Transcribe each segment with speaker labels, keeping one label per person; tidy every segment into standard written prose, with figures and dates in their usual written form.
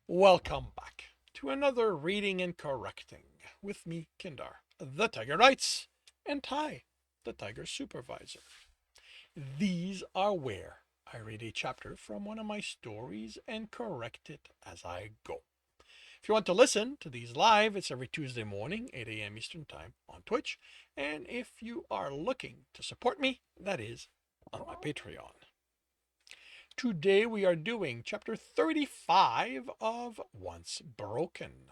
Speaker 1: Welcome back to another reading and correcting with me, Kindar, the Tiger Writes, and Ty, the Tiger Supervisor. These are where I read a chapter from one of my stories and correct it as I go. If you want to listen to these live, it's every Tuesday morning, 8 a.m. Eastern Time on Twitch. And if you are looking to support me, that is on my Patreon. Today we are doing chapter 35 of Once Broken.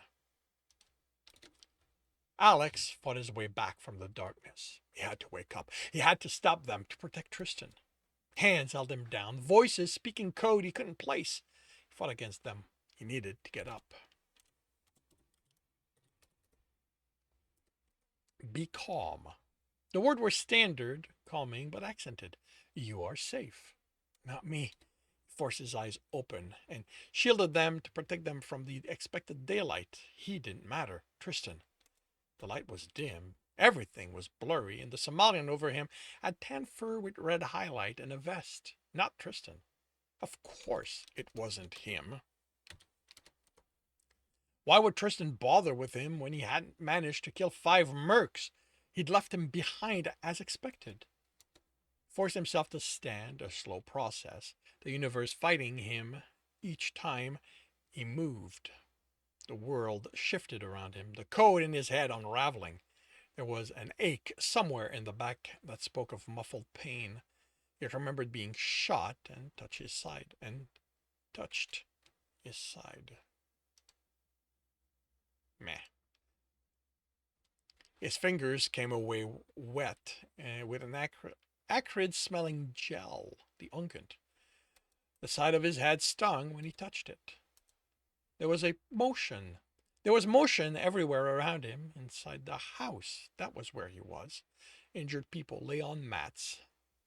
Speaker 1: Alex fought his way back from the darkness. He had to wake up. He had to stop them to protect Tristan. Hands held him down, voices speaking code he couldn't place. He fought against them. He needed to get up. Be calm. The words were standard, calming, but accented. You are safe. Not me. He forced his eyes open and shielded them to protect them from the expected daylight. He didn't matter. Tristan. The light was dim. Everything was blurry, and the Somalian over him had tan fur with red highlight and a vest. Not Tristan. Of course it wasn't him. Why would Tristan bother with him when he hadn't managed to kill 5 mercs? He'd left him behind as expected. Forced himself to stand, a slow process, the universe fighting him each time he moved. The world shifted around him, the code in his head unraveling. There was an ache somewhere in the back that spoke of muffled pain. He remembered being shot and touched his side. Meh. His fingers came away wet with an acrid smelling gel, the unguent. The side of his head stung when he touched it. There was motion everywhere around him, inside the house. That was where he was. Injured people lay on mats,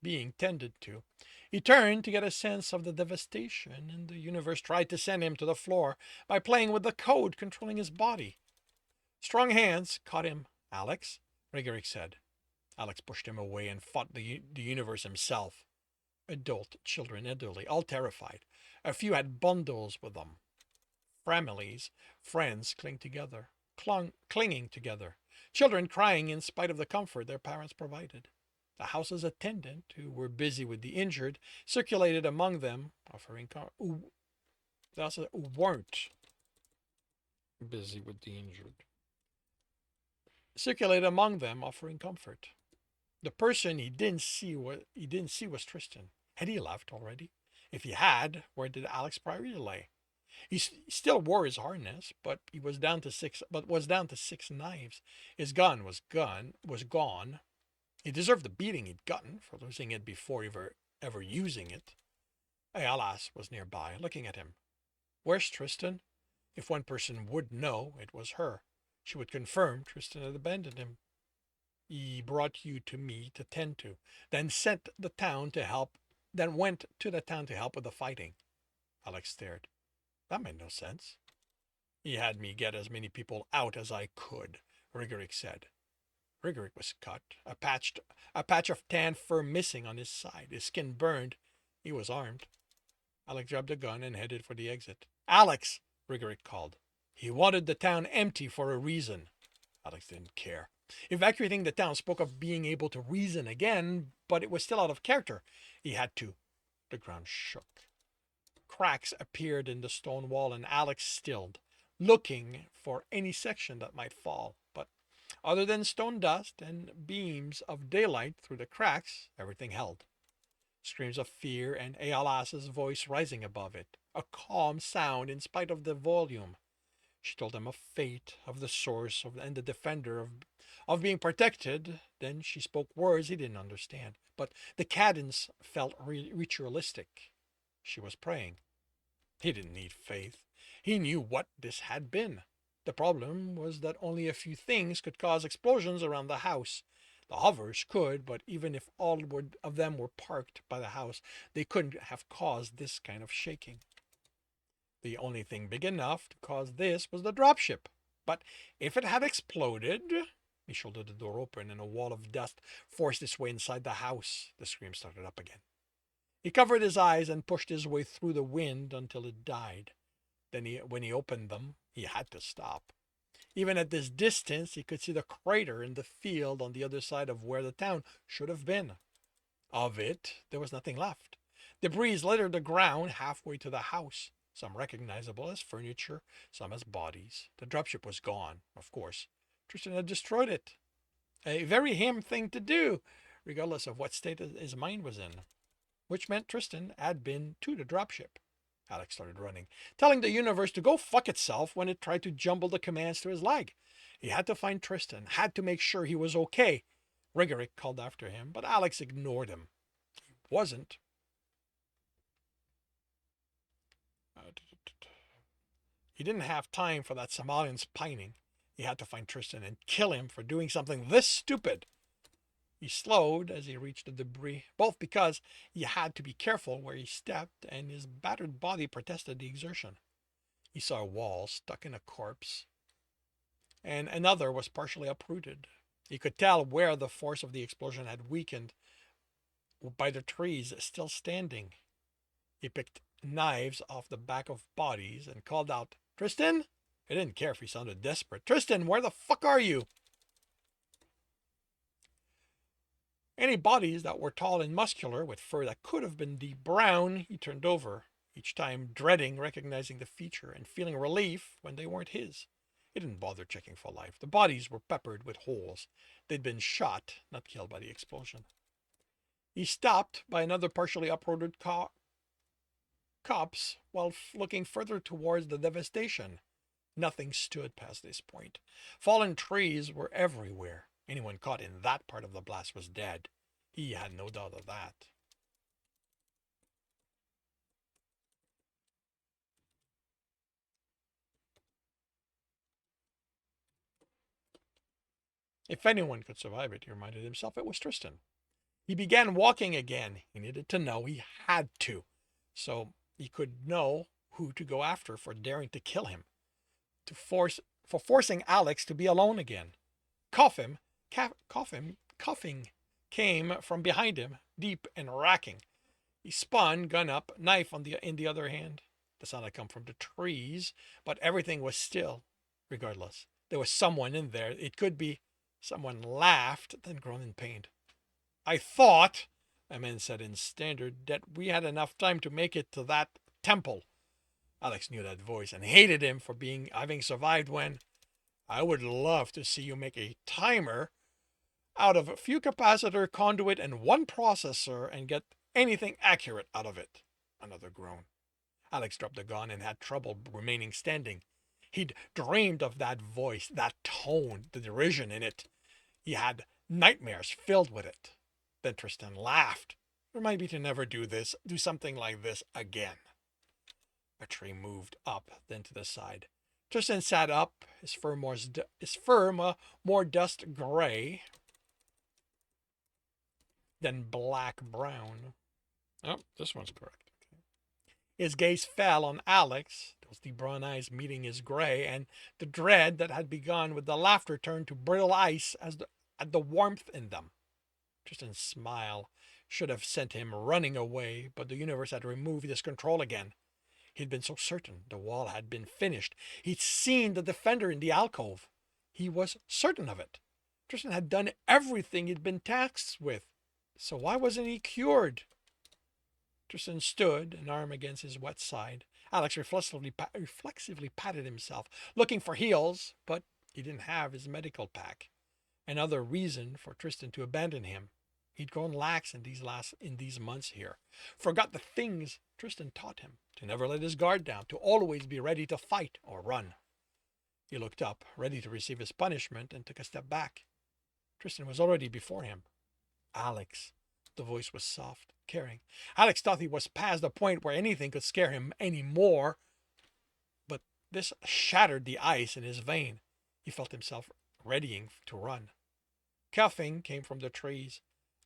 Speaker 1: being tended to. He turned to get a sense of the devastation, and the universe tried to send him to the floor by playing with the code controlling his body. Strong hands caught him. Alex, Rigerick said. Alex pushed him away and fought the universe himself. Adult, children, elderly, all terrified. A few had bundles with them. Families, friends clinging together. Children crying in spite of the comfort their parents provided. The house's attendant, who were busy with the injured, circulated among them, offering who weren't busy with the injured. Circulated among them, offering comfort. The person he didn't see was Tristan. Had he left already? If he had, where did Alex's priority lay? He still wore his harness, but was down to 6 knives. His gun was gone. He deserved the beating he'd gotten for losing it before ever using it. Ayalas was nearby, looking at him. Where's Tristan? If one person would know, it was her. She would confirm Tristan had abandoned him. He brought you to me to tend to, then went to the town to help with the fighting. Alex stared. That made no sense. He had me get as many people out as I could, Rigerick said. Rigerick was cut, a patch of tan fur missing on his side, his skin burned. He was armed. Alex grabbed a gun and headed for the exit. Alex, Rigerick called. He wanted the town empty for a reason. Alex didn't care. Evacuating the town spoke of being able to reason again, but it was still out of character. He had to. The ground shook. Cracks appeared in the stone wall, and Alex stilled, looking for any section that might fall. But other than stone dust and beams of daylight through the cracks, everything held. Screams of fear and Ayalas's voice rising above it, a calm sound in spite of the volume. She told him of fate, of the source, and the defender, of being protected. Then she spoke words he didn't understand, but the cadence felt ritualistic. She was praying. He didn't need faith. He knew what this had been. The problem was that only a few things could cause explosions around the house. The hovers could, but even if all of them were parked by the house, they couldn't have caused this kind of shaking. The only thing big enough to cause this was the dropship. But if it had exploded... He shouldered the door open, and a wall of dust forced its way inside the house. The scream started up again. He covered his eyes and pushed his way through the wind until it died. Then when he opened them, he had to stop. Even at this distance, he could see the crater in the field on the other side of where the town should have been. Of it, there was nothing left. Debris littered the ground halfway to the house, some recognizable as furniture, some as bodies. The dropship was gone, of course. Tristan had destroyed it. A very him thing to do, regardless of what state his mind was in. Which meant Tristan had been to the dropship. Alex started running, telling the universe to go fuck itself when it tried to jumble the commands to his leg. He had to find Tristan, had to make sure he was okay. Rigoric called after him, but Alex ignored him. He wasn't. He didn't have time for that Somalian's pining. He had to find Tristan and kill him for doing something this stupid. He slowed as he reached the debris, both because he had to be careful where he stepped and his battered body protested the exertion. He saw a wall stuck in a corpse, and another was partially uprooted. He could tell where the force of the explosion had weakened by the trees still standing. He picked knives off the back of bodies and called out, "Tristan?" He didn't care if he sounded desperate. "Tristan, where the fuck are you?" Any bodies that were tall and muscular, with fur that could have been deep brown, he turned over, each time dreading recognizing the feature and feeling relief when they weren't his. He didn't bother checking for life. The bodies were peppered with holes. They'd been shot, not killed by the explosion. He stopped by another partially uprooted copse while looking further towards the devastation. Nothing stood past this point. Fallen trees were everywhere. Anyone caught in that part of the blast was dead. He had no doubt of that. If anyone could survive it, he reminded himself, it was Tristan. He began walking again. He needed to know. He had to. So he could know who to go after for daring to kill him. For forcing Alex to be alone again. Coughing came from behind him, deep and racking. He spun, gun up, knife in the other hand. The sound had come from the trees, but everything was still. Regardless, there was someone in there. It could be. Someone laughed, then groaned in pain. "I thought," a man said in standard, "that we had enough time to make it to that temple." Alex knew that voice and hated him for having survived when. "I would love to see you make a timer out of a few capacitor, conduit, and one processor and get anything accurate out of it." Another groan. Alex dropped the gun and had trouble remaining standing. He'd dreamed of that voice, that tone, the derision in it. He had nightmares filled with it. Then Tristan laughed. "Remind me to never do something like this again." A tree moved up, then to the side. Tristan sat up, his fur more dust gray than black brown. Oh, this one's correct. Okay. His gaze fell on Alex, those deep brown eyes meeting his gray, and the dread that had begun with the laughter turned to brittle ice at the warmth in them. Tristan's smile should have sent him running away, but the universe had removed his control again. He'd been so certain the wall had been finished. He'd seen the defender in the alcove. He was certain of it. Tristan had done everything he'd been tasked with. So why wasn't he cured? Tristan stood, an arm against his wet side. Alex reflexively patted himself, looking for heals, but he didn't have his medical pack. Another reason for Tristan to abandon him. He'd grown lax in these months here. Forgot the things Tristan taught him. To never let his guard down. To always be ready to fight or run. He looked up, ready to receive his punishment, and took a step back. Tristan was already before him. "Alex." The voice was soft, caring. Alex thought he was past the point where anything could scare him anymore. But this shattered the ice in his vein. He felt himself readying to run. Coughing came from the trees.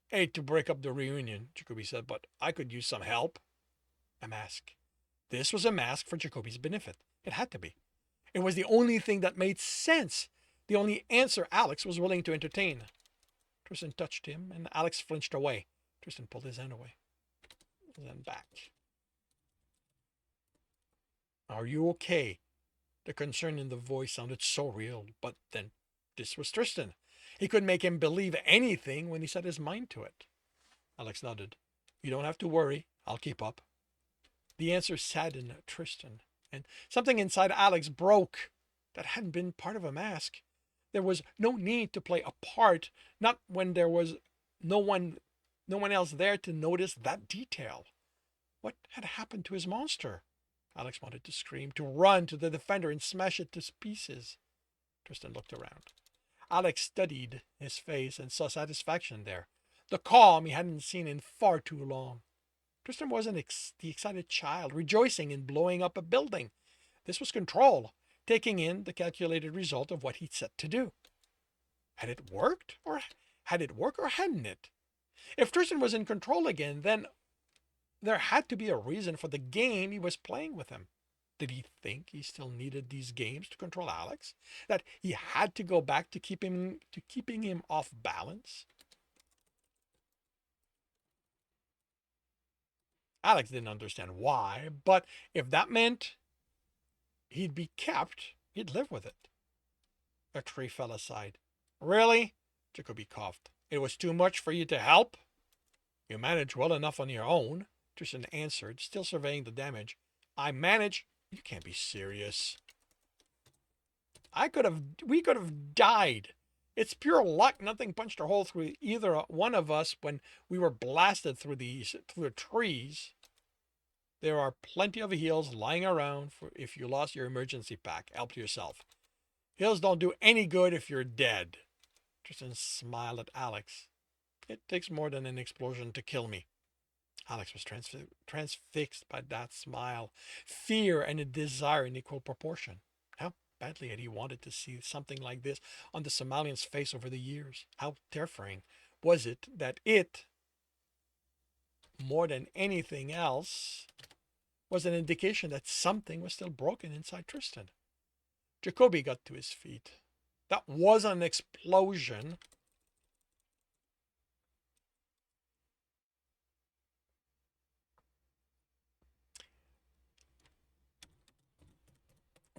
Speaker 1: "Hate to break up the reunion," Jacoby said, "but I could use some help." A mask. This was a mask for Jacoby's benefit. It had to be. It was the only thing that made sense. The only answer Alex was willing to entertain. Tristan touched him, and Alex flinched away. Tristan pulled his hand away. And then back. Are you okay? The concern in the voice sounded so real, but then this was Tristan. He could make him believe anything when he set his mind to it. Alex nodded. You don't have to worry. I'll keep up. The answer saddened Tristan, and something inside Alex broke that hadn't been part of a mask. There was no need to play a part, not when there was no one no one else there to notice that detail. What had happened to his monster? Alex wanted to scream, to run to the defender and smash it to pieces. Tristan looked around. Alex studied his face and saw satisfaction there, the calm he hadn't seen in far too long. Tristan wasn't the excited child rejoicing in blowing up a building. This was control, taking in the calculated result of what he'd set to do. Had it worked, or hadn't it? If Tristan was in control again, then there had to be a reason for the game he was playing with him. Did he think he still needed these games to control Alex? That he had to go back to keeping him off balance? Alex didn't understand why, but if that meant he'd be kept, he'd live with it. A tree fell aside. Really? Jacoby coughed. It was too much for you to help? You manage well enough on your own, Tristan answered, still surveying the damage. I manage. You can't be serious. We could have died. It's pure luck nothing punched a hole through either one of us when we were blasted through the trees. There are plenty of heals lying around for if you lost your emergency pack. Help yourself. Heals don't do any good if you're dead. Tristan smiled at Alex. It takes more than an explosion to kill me. Alex was transfixed by that smile, fear and a desire in equal proportion. How badly had he wanted to see something like this on the Somalian's face over the years? How terrifying was it that it, more than anything else, was an indication that something was still broken inside Tristan? Jacoby got to his feet. That was an explosion.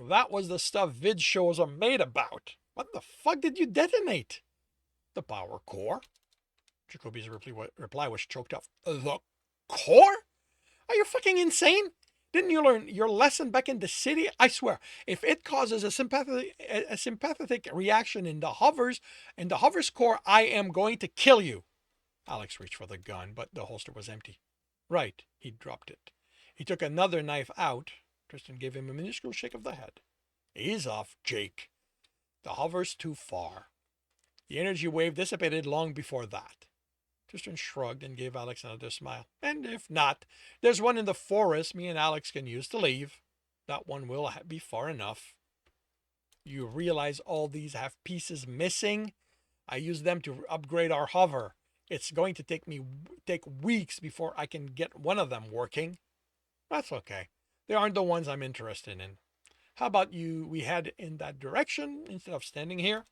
Speaker 1: That was the stuff vid shows are made about. What the fuck did you detonate? The power core. Jacoby's reply was choked off. The core? Are you fucking insane? Didn't you learn your lesson back in the city? I swear, if it causes a sympathetic reaction in the hover's core, I am going to kill you. Alex reached for the gun, but the holster was empty. Right, he dropped it. He took another knife out. Tristan gave him a minuscule shake of the head. Ease off, Jake. The hover's too far. The energy wave dissipated long before that. Tristan shrugged and gave Alex another smile. And if not, there's one in the forest me and Alex can use to leave. That one will be far enough. You realize all these have pieces missing? I use them to upgrade our hover. It's going to take weeks before I can get one of them working. That's okay. They aren't the ones I'm interested in. How about we head in that direction instead of standing here?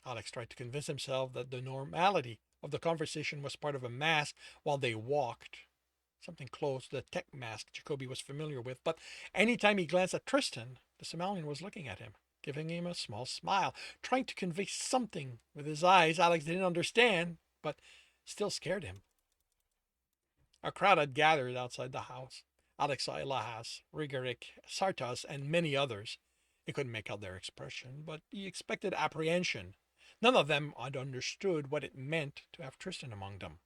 Speaker 1: Alex tried to convince himself that the normality of the conversation was part of a mask while they walked. Something close to the tech mask Jacoby was familiar with, but anytime he glanced at Tristan, the Somalian was looking at him, giving him a small smile, trying to convey something with his eyes Alex didn't understand, but still scared him. A crowd had gathered outside the house. Alex saw Elahas, Rigarik, Sartas, and many others. He couldn't make out their expression, but he expected apprehension. None of them had understood what it meant to have Tristan among them.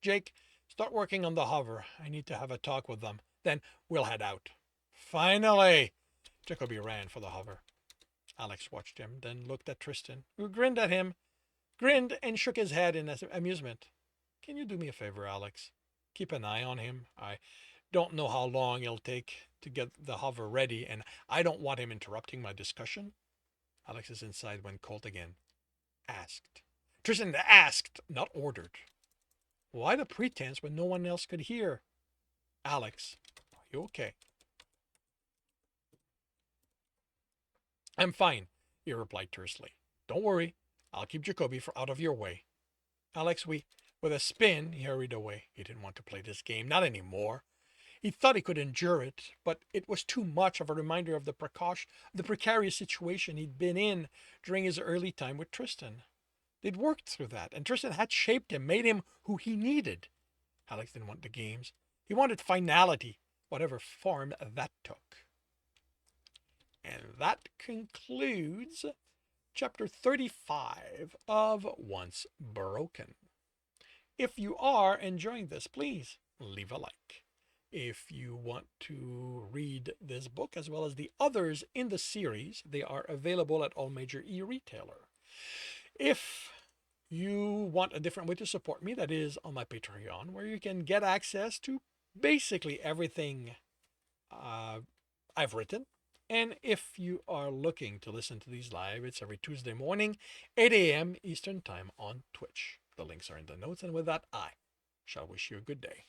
Speaker 1: Jake, start working on the hover. I need to have a talk with them. Then we'll head out. Finally! Jacoby ran for the hover. Alex watched him, then looked at Tristan, who grinned at him, grinned and shook his head in amusement. Can you do me a favor, Alex? Keep an eye on him. I don't know how long it'll take to get the hover ready, and I don't want him interrupting my discussion. Alex's inside went cold again. Asked. Tristan asked, not ordered. Why the pretense when no one else could hear? Alex, are you okay? I'm fine, he replied tersely. Don't worry, I'll keep Jacoby out of your way. Alex, with a spin, he hurried away. He didn't want to play this game, not anymore. He thought he could endure it, but it was too much of a reminder of the precarious situation he'd been in during his early time with Tristan. They'd worked through that, and Tristan had shaped him, made him who he needed. Alex didn't want the games. He wanted finality, whatever form that took. And that concludes chapter 35 of Once Broken. If you are enjoying this, please leave a like. If you want to read this book as well as the others in the series, they are available at all major e-retailer. If you want a different way to support me, that is on my Patreon, where you can get access to basically everything I've written. And if you are looking to listen to these live, it's every Tuesday morning, 8 a.m. Eastern Time on Twitch. The links are in the notes, and with that, I shall wish you a good day.